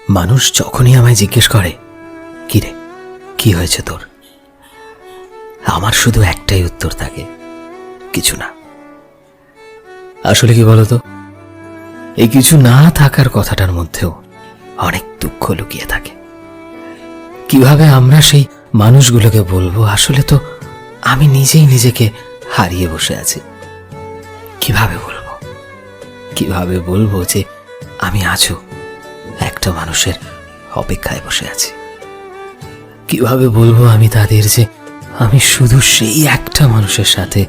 মানুষ যখনই আমায় জিজ্ঞেস করে, কি রে, কি হয়েছে তোর, আমার শুধু একটাই উত্তর থাকে, কিছু না। আসলে কি বলতো, এই কিছু না থাকার কথাটার মধ্যেও অনেক দুঃখ লুকিয়ে থাকে। কিভাবে আমরা সেই মানুষগুলোকে বলবো, আসলে তো আমি নিজেই নিজেকে হারিয়ে বসে আছি। কিভাবে বলবো যে আমি আজও একটা মানুষের অপেক্ষায় বসে আছি? কিভাবে বলবো আমি তাদের যে আমি শুধু সেই একটা মানুষের সাথে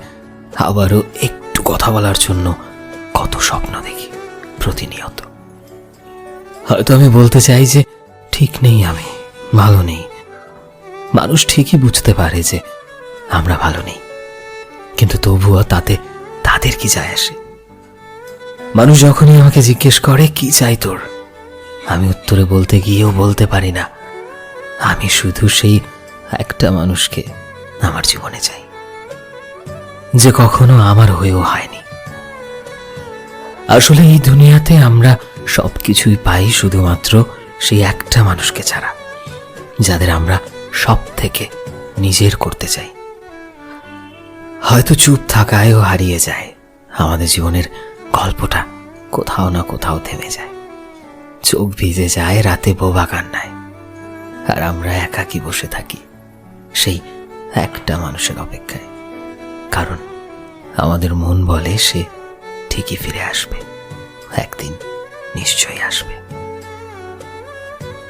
আবারও একটু কথা বলার জন্য কত স্বপ্ন দেখি প্রতিনিয়ত। হয়তো আমি বলতে চাই যে ঠিক নেই, আমি ভালো নেই। মানুষ ঠিকই বুঝতে পারে যে আমরা ভালো নেই, কিন্তু তবুও তাতে তাদের কি যায় আসে? মানুষ যখনই আমাকে জিজ্ঞেস করে কি চাই তোর, আমি উত্তরে বলতে গিয়েও বলতে পারি না, আমি শুধু সেই একটা মানুষকে আমার জীবনে চাই, যে কখনো আমার হয়েও হয়নি। আসলে এই দুনিয়াতে আমরা সবকিছুই পাই শুধুমাত্র সেই একটা মানুষকে ছাড়া, যাদের আমরা সব থেকে নিজের করতে চাই। হয়তো চুপ থাকায়ও হারিয়ে যায় আমাদের জীবনের গল্পটা, কোথাও না কোথাও থেমে যায়, চোখ ভিজে যায় রাতে বোবা কান্নায়, আর আমরা একাকী বসে থাকি সেই একটা মানুষের অপেক্ষায়। কারণ আমাদের মন বলে সে ঠিকই ফিরে আসবে, একদিন নিশ্চয়ই আসবে।